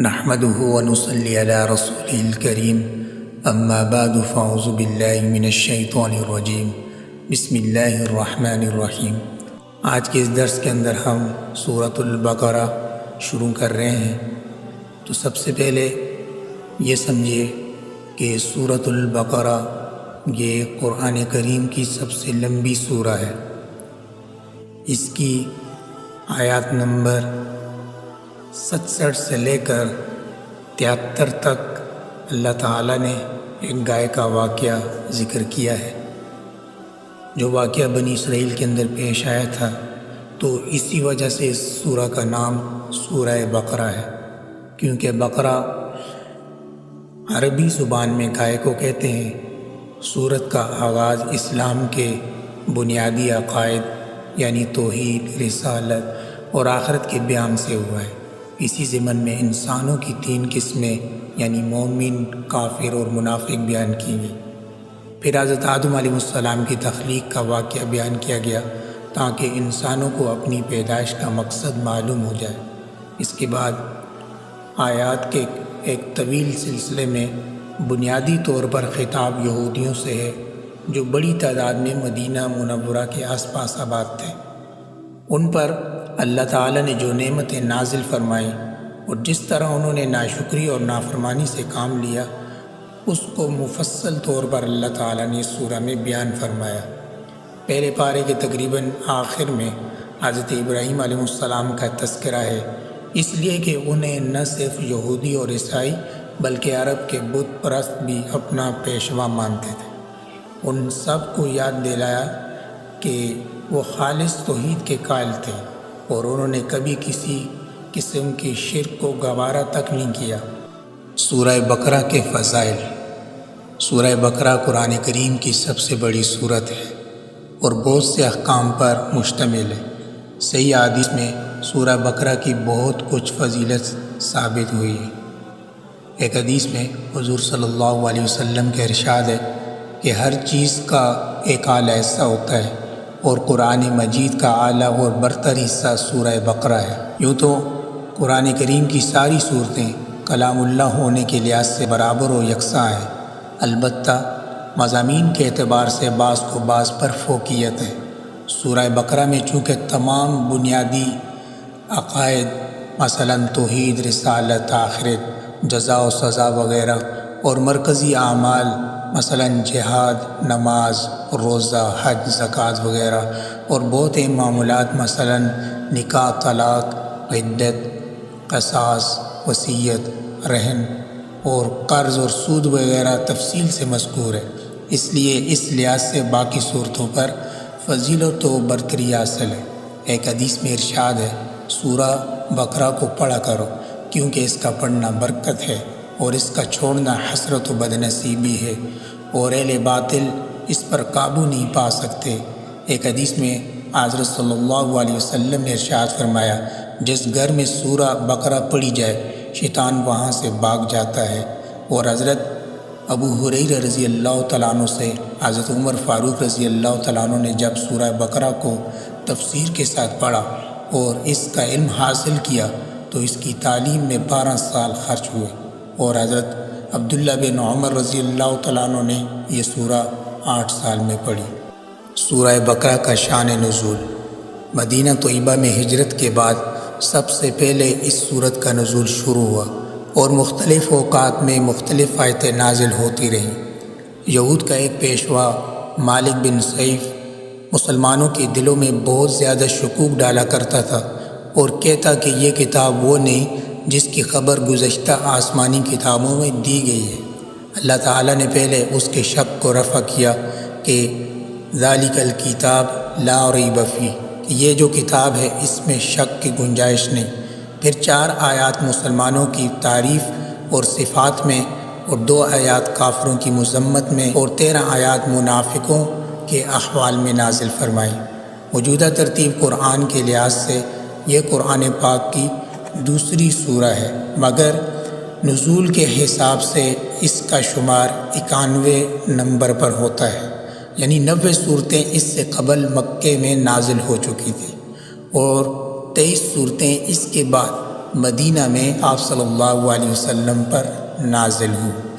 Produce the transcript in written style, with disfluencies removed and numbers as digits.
نحمده ونصلي على رسوله الكريم اما بعد فاعوذ باللہ من الشیطان الرجیم بسم اللہ الرحمن الرحیم۔ آج کے اس درس کے اندر ہم سورۃ البقرہ شروع کر رہے ہیں۔ تو سب سے پہلے یہ سمجھیے کہ سورۃ البقرہ یہ قرآن کریم کی سب سے لمبی سورہ ہے۔ اس کی آیات نمبر 67 سے لے کر 73 تک اللہ تعالیٰ نے ایک گائے کا واقعہ ذکر کیا ہے، جو واقعہ بنی اسرائیل کے اندر پیش آیا تھا۔ تو اسی وجہ سے اس سورہ کا نام سورہ بقرہ ہے، کیونکہ بقرہ عربی زبان میں گائے کو کہتے ہیں۔ سورت کا آغاز اسلام کے بنیادی عقائد یعنی توحید، رسالت اور آخرت کے بیان سے ہوا ہے۔ اسی ضمن میں انسانوں کی 3 قسمیں یعنی مومن، کافر اور منافق بیان کی گئی۔ پھر حضرت آدم علیہ السلام کی تخلیق کا واقعہ بیان کیا گیا تاکہ انسانوں کو اپنی پیدائش کا مقصد معلوم ہو جائے۔ اس کے بعد آیات کے ایک طویل سلسلے میں بنیادی طور پر خطاب یہودیوں سے ہے، جو بڑی تعداد میں مدینہ منورہ کے آس پاس آباد تھے۔ ان پر اللہ تعالیٰ نے جو نعمتیں نازل فرمائیں اور جس طرح انہوں نے ناشکری اور نافرمانی سے کام لیا، اس کو مفصل طور پر اللہ تعالیٰ نے اس سورہ میں بیان فرمایا۔ پہلے پارے کے تقریباً آخر میں حضرت ابراہیم علیہ السلام کا تذکرہ ہے، اس لیے کہ انہیں نہ صرف یہودی اور عیسائی بلکہ عرب کے بت پرست بھی اپنا پیشوا مانتے تھے۔ ان سب کو یاد دلایا کہ وہ خالص توحید کے قائل تھے اور انہوں نے کبھی کسی قسم کی شرک کو گوارا تک نہیں کیا۔ سورہ بقرہ کے فضائل۔ سورہ بقرہ قرآن کریم کی سب سے بڑی سورت ہے اور بہت سے احکام پر مشتمل ہے۔ صحیح حدیث میں سورہ بقرہ کی بہت کچھ فضیلت ثابت ہوئی ہے۔ ایک حدیث میں حضور صلی اللہ علیہ وسلم کا ارشاد ہے کہ ہر چیز کا ایک اعلیٰ حصہ ہوتا ہے اور قرآن مجید کا اعلیٰ اور برتر حصہ سورہ بقرہ ہے۔ یوں تو قرآن کریم کی ساری صورتیں کلام اللہ ہونے کے لحاظ سے برابر و یکساں ہیں، البتہ مضامین کے اعتبار سے بعض کو بعض پر فوقیت ہے۔ سورہ بقرہ میں چونکہ تمام بنیادی عقائد مثلا توحید، رسالت، آخرت، جزا و سزا وغیرہ اور مرکزی اعمال مثلا جہاد، نماز، روزہ، حج، زکوٰۃ وغیرہ اور بہت معاملات مثلا نکاح، طلاق، عدت، قصاص، وصیت، رہن اور قرض اور سود وغیرہ تفصیل سے مذکور ہے، اس لیے اس لحاظ سے باقی صورتوں پر فضیلت و برتری حاصل ہے۔ ایک حدیث میں ارشاد ہے، سورہ بقرہ کو پڑھا کرو کیونکہ اس کا پڑھنا برکت ہے اور اس کا چھوڑنا حسرت و بدنصیبی ہے اور اہل باطل اس پر قابو نہیں پا سکتے۔ ایک حدیث میں حضرت صلی اللہ علیہ وسلم نے ارشاد فرمایا، جس گھر میں سورہ بقرہ پڑھی جائے شیطان وہاں سے بھاگ جاتا ہے۔ اور حضرت ابو ہریرہ رضی اللہ تعالیٰ عنہ سے حضرت عمر فاروق رضی اللہ تعالیٰ عنہ نے جب سورہ بقرہ کو تفسیر کے ساتھ پڑھا اور اس کا علم حاصل کیا تو اس کی تعلیم میں 12 سال خرچ ہوئے، اور حضرت عبداللہ بن عمر رضی اللہ تعالیٰ عنہ نے یہ سورہ 8 سال میں پڑھی۔ سورہ بقرہ کا شان نزول۔ مدینہ طیبہ میں ہجرت کے بعد سب سے پہلے اس سورت کا نزول شروع ہوا اور مختلف اوقات میں مختلف آیتیں نازل ہوتی رہیں۔ یہود کا ایک پیشوا مالک بن سیف مسلمانوں کے دلوں میں بہت زیادہ شکوک ڈالا کرتا تھا اور کہتا کہ یہ کتاب وہ نہیں جس کی خبر گزشتہ آسمانی کتابوں میں دی گئی ہے۔ اللہ تعالیٰ نے پہلے اس کے شک کو رفع کیا کہ ذالک الکتاب لا ریب فیہ، کہ یہ جو کتاب ہے اس میں شک کی گنجائش نہیں۔ پھر 4 آیات مسلمانوں کی تعریف اور صفات میں اور 2 آیات کافروں کی مذمت میں اور 13 آیات منافقوں کے احوال میں نازل فرمائی۔ موجودہ ترتیب قرآن کے لحاظ سے یہ قرآن پاک کی دوسری سورہ ہے، مگر نزول کے حساب سے اس کا شمار 91 نمبر پر ہوتا ہے، یعنی 90 صورتیں اس سے قبل مکے میں نازل ہو چکی تھیں اور 23 صورتیں اس کے بعد مدینہ میں آپ صلی اللہ علیہ وسلم پر نازل ہوئی۔